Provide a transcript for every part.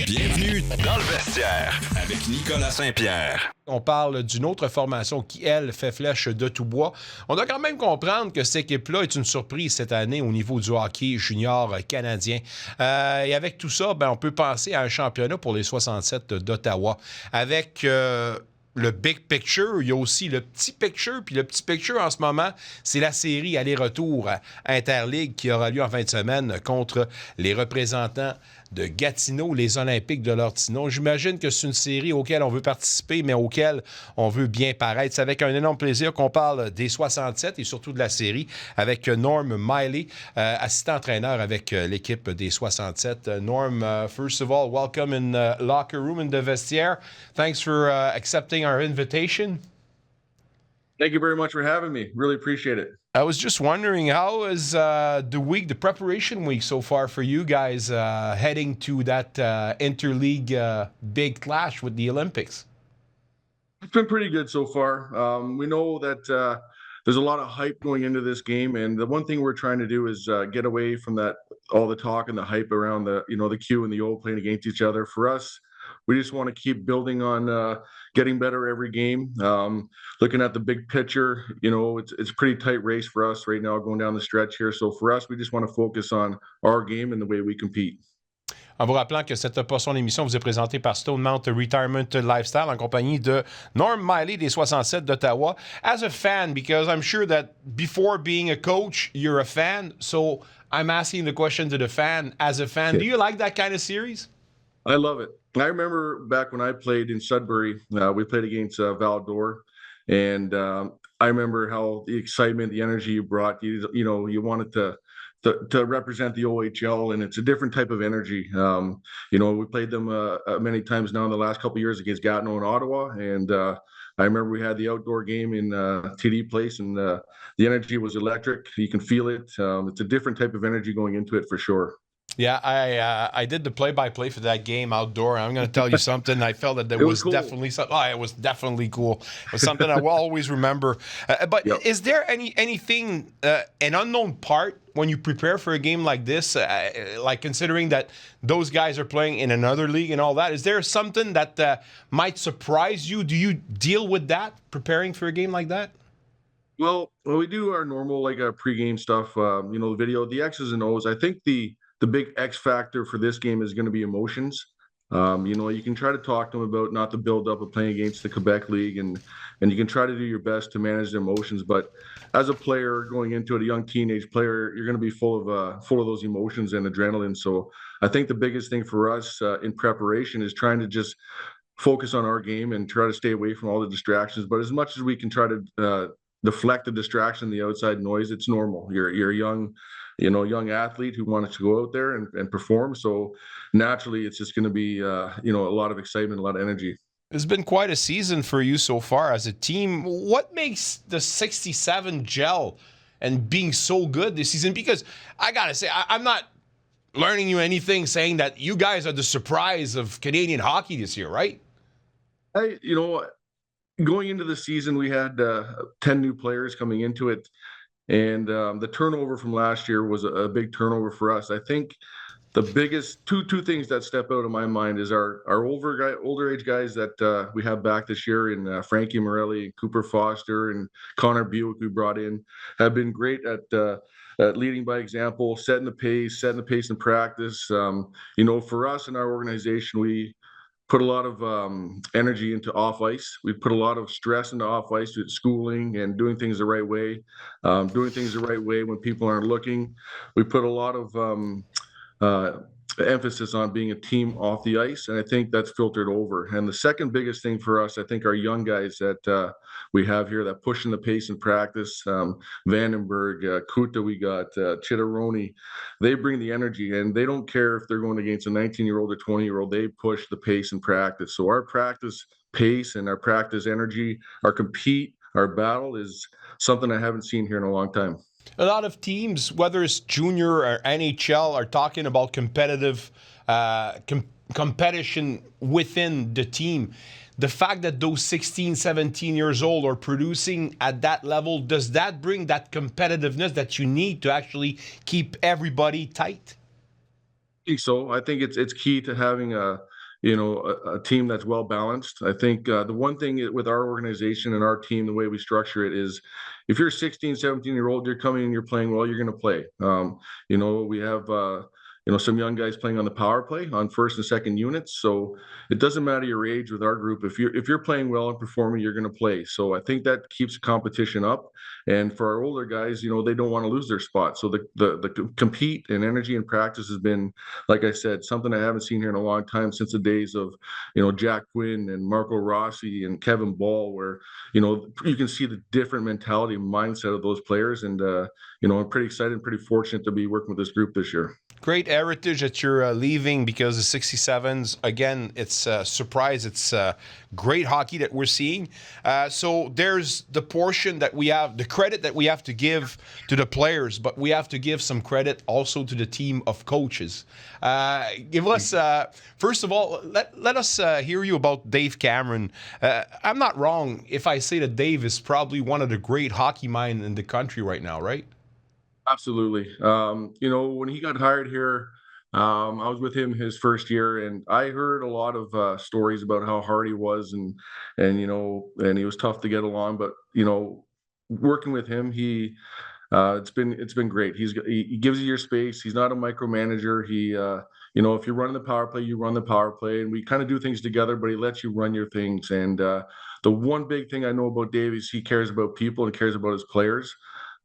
Bienvenue dans le vestiaire avec Nicolas St-Pierre. On parle d'une autre formation qui, elle, fait flèche de tout bois. On doit quand même comprendre que cette équipe-là est une surprise cette année au niveau du hockey junior canadien. Et avec tout ça, on peut penser à un championnat pour les 67 d'Ottawa. Avec le big picture, il y a aussi le petit picture. Puis le petit picture, en ce moment, c'est la série aller-retour à inter-ligue qui aura lieu en fin de semaine contre les représentants de Gatineau, les Olympiques de Gatineau. J'imagine que c'est une série auquel on veut participer, mais auquel on veut bien paraître. C'est avec un énorme plaisir qu'on parle des 67 et surtout de la série avec Norm Milley, assistant-entraîneur avec l'équipe des 67. Norm, first of all, welcome in the locker room in the vestiaire. Thanks for accepting our invitation. Thank you very much for having me. Really appreciate it. I was just wondering, how is the preparation week so far for you guys heading to that inter-league big clash with the Olympics? It's been pretty good so far. We know that there's a lot of hype going into this game, and the one thing we're trying to do is get away from that, all the talk and the hype around the Q and the O playing against each other. For us, we just want to keep building on getting better every game. Looking at the big picture, it's a pretty tight race for us right now going down the stretch here. So for us, we just want to focus on our game and the way we compete. En vous rappelant que cette portion d'émission vous est présentée par Stone Mount Retirement Lifestyle en compagnie de Norm Milley des 67 d'Ottawa. As a fan, because I'm sure that before being a coach, you're a fan. So I'm asking the question to the fan. As a fan, do you like that kind of series? I love it. I remember back when I played in Sudbury, we played against Val-d'Or, and I remember how the excitement, the energy you brought. You wanted to represent the OHL, and it's a different type of energy. We played them many times now in the last couple of years against Gatineau and Ottawa, and I remember we had the outdoor game in TD Place, and the energy was electric. You can feel it. It's a different type of energy going into it for sure. Yeah, I did the play-by-play for that game outdoor, and I'm going to tell you something. I felt that there was cool. Definitely something. Oh, it was definitely cool. It was something I will always remember. But yep. Is there anything, an unknown part when you prepare for a game like this, like considering that those guys are playing in another league and all that? Is there something that might surprise you? Do you deal with that preparing for a game like that? Well, we do our normal pregame stuff. The video, the X's and O's. I think the big X factor for this game is going to be emotions. You can try to talk to them about not the build-up of playing against the Quebec League, and you can try to do your best to manage their emotions. But as a player going into it, a young teenage player, you're going to be full of those emotions and adrenaline. So I think the biggest thing for us in preparation is trying to just focus on our game and try to stay away from all the distractions. But as much as we can try to deflect the distraction, the outside noise, it's normal. You're a young athlete who wants to go out there and perform. So naturally, it's just going to be, a lot of excitement, a lot of energy. It's been quite a season for you so far as a team. What makes the 67 gel and being so good this season? Because I got to say, I'm not learning you anything saying that you guys are the surprise of Canadian hockey this year, right? Going into the season, we had 10 new players coming into it. And the turnover from last year was a big turnover for us. I think the biggest two things that step out of my mind is our older age guys that we have back this year in Frankie Morelli, Cooper Foster, and Connor Buick we brought in have been great at leading by example, setting the pace in practice. For us in our organization, we put a lot of energy into off ice. We put a lot of stress into off ice with schooling and doing things the right way, when people aren't looking. We put a lot of emphasis on being a team off the ice, and I think that's filtered over. And the second biggest thing for us, I think, our young guys that we have here that pushing the pace in practice. Vandenberg, Kuta, we got Chitteroni. They bring the energy, and they don't care if they're going against a 19-year-old or 20-year-old. They push the pace in practice. So our practice pace and our practice energy, our battle is something I haven't seen here in a long time. A lot of teams, whether it's junior or NHL, are talking about competitive competition within the team. The fact that those 16, 17 years old are producing at that level, does that bring that competitiveness that you need to actually keep everybody tight? think so. I think it's key to having a team that's well balanced. I think the one thing with our organization and our team, the way we structure it is, if you're 16, 17-year-old, you're coming and you're playing well, you're going to play. We have some young guys playing on the power play on first and second units. So it doesn't matter your age with our group. If you're playing well and performing, you're going to play. So I think that keeps competition up. And for our older guys, they don't want to lose their spot. So the compete and energy in practice has been, like I said, something I haven't seen here in a long time, since the days of, Jack Quinn and Marco Rossi and Kevin Ball, where, you can see the different mentality and mindset of those players. And, I'm pretty excited and pretty fortunate to be working with this group this year. Great heritage that you're leaving, because the 67's, again, it's a surprise. It's great hockey that we're seeing. So there's the portion that we have, the credit that we have to give to the players, but we have to give some credit also to the team of coaches. Give us, first of all, let us hear you about Dave Cameron. I'm not wrong if I say that Dave is probably one of the great hockey minds in the country right now, right? Absolutely. When he got hired here, I was with him his first year, and I heard a lot of stories about how hard he was, and he was tough to get along. But working with him, it's been great. He gives you your space. He's not a micromanager. If you're running the power play, you run the power play, and we kind of do things together. But he lets you run your things. And the one big thing I know about Dave is he cares about people and cares about his players.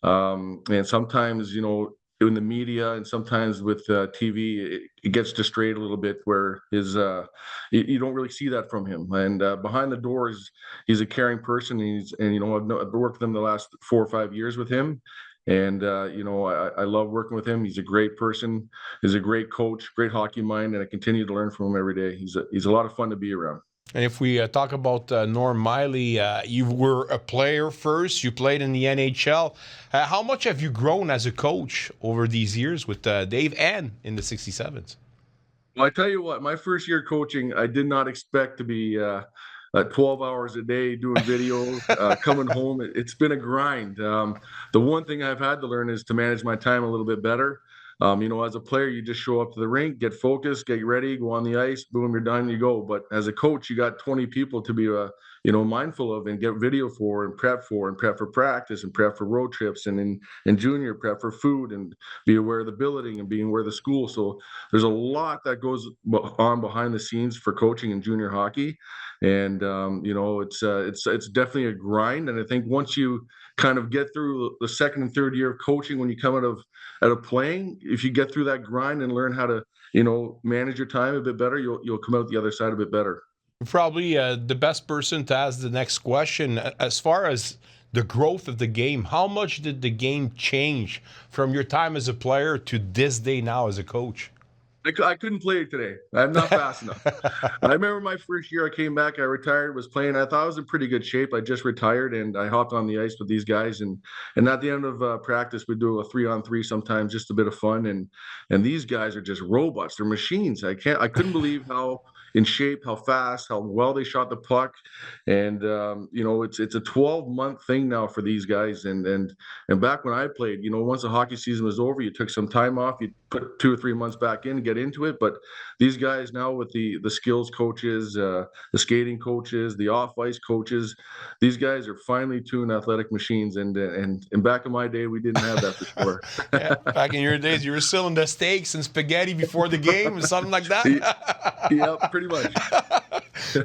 And sometimes, in the media and sometimes with TV, it gets strayed a little bit, where you don't really see that from him. And behind the doors, he's a caring person. I've worked with him the last 4 or 5 years with him. And, I love working with him. He's a great person. He's a great coach, great hockey mind, and I continue to learn from him every day. He's a lot of fun to be around. And if we talk about Norm Milley, you were a player first. You played in the NHL. How much have you grown as a coach over these years with Dave and in the 67's? Well, I tell you what, my first year coaching, I did not expect to be 12 hours a day doing videos, coming home. It's been a grind. The one thing I've had to learn is to manage my time a little bit better. As a player, you just show up to the rink, get focused, get ready, go on the ice, boom, you're done, you go. But as a coach, you got 20 people to be, mindful of and get video for and prep for practice and prep for road trips, and in junior prep for food and be aware of the building and being aware of the school. So there's a lot that goes on behind the scenes for coaching in junior hockey. And, it's definitely a grind. And I think once you kind of get through the second and third year of coaching, when you come out of playing, if you get through that grind and learn how to, manage your time a bit better, you'll come out the other side a bit better. Probably the best person to ask the next question. As far as the growth of the game, how much did the game change from your time as a player to this day now as a coach? I couldn't play it today. I'm not fast enough. I remember my first year I came back, I retired, was playing. I thought I was in pretty good shape. I just retired, and I hopped on the ice with these guys. And at the end of practice, we do a 3-on-3 sometimes, just a bit of fun. And these guys are just robots. They're machines. I couldn't believe how in shape, how fast, how well they shot the puck. And, it's a 12-month thing now for these guys. And back when I played, once the hockey season was over, you took some time off, you put 2 or 3 months back in and get into it. But these guys now, with the skills coaches, the skating coaches, the off-ice coaches, these guys are finely tuned athletic machines. And back in my day, we didn't have that before. Yeah, back in your days, you were still in the steaks and spaghetti before the game, something like that? Yeah, pretty much.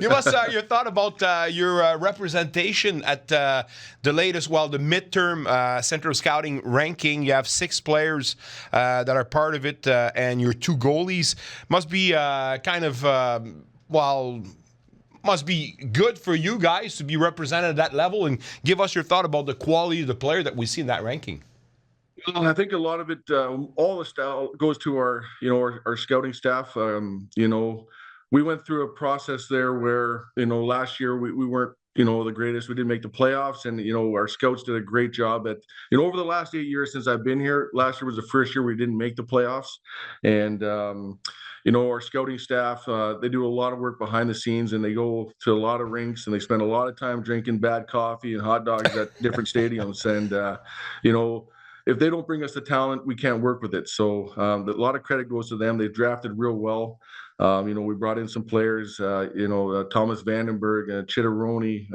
Give us your thought about your representation at the latest, the midterm Center of Scouting ranking. You have 6 players that are part of it, and your 2 goalies. Must be must be good for you guys to be represented at that level. And give us your thought about the quality of the player that we see in that ranking. Well, I think a lot of it, all the style goes to our scouting staff. We went through a process there where, last year we weren't, the greatest. We didn't make the playoffs, and, our scouts did a great job at, over the last 8 years since I've been here. Last year was the first year we didn't make the playoffs. And, our scouting staff, they do a lot of work behind the scenes, and they go to a lot of rinks, and they spend a lot of time drinking bad coffee and hot dogs at different stadiums. And, if they don't bring us the talent, we can't work with it. So a lot of credit goes to them. They've drafted real well. We brought in some players, Thomas Vandenberg, Chitteroni,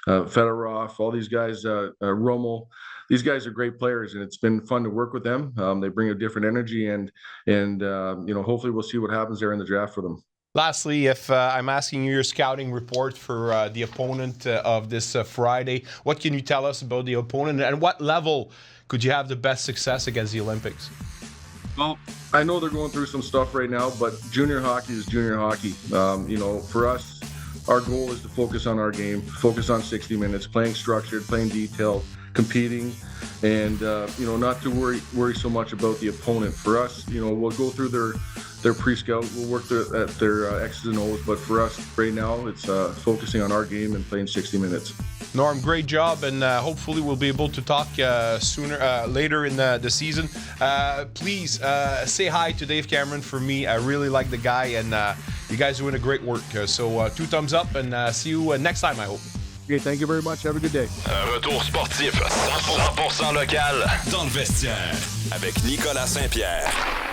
Fedorov, all these guys, Rommel. These guys are great players, and it's been fun to work with them. They bring a different energy, and hopefully we'll see what happens there in the draft for them. Lastly, if I'm asking you your scouting report for the opponent of this Friday, what can you tell us about the opponent, and what level could you have the best success against the Olympics? Well, I know they're going through some stuff right now, but junior hockey is junior hockey. For us, our goal is to focus on our game, focus on 60 minutes, playing structured, playing detailed, competing, and not to worry so much about the opponent. For us, we'll go through their pre-scout, we'll work at their X's and O's, but for us right now, it's focusing on our game and playing 60 minutes. Norm, great job, and hopefully we'll be able to talk later in the season. Please say hi to Dave Cameron for me. I really like the guy, and you guys are doing a great work. So 2 thumbs up, and see you next time, I hope. Okay, thank you very much. Have a good day. Un retour sportif 100% local dans le vestiaire avec Nicolas St-Pierre.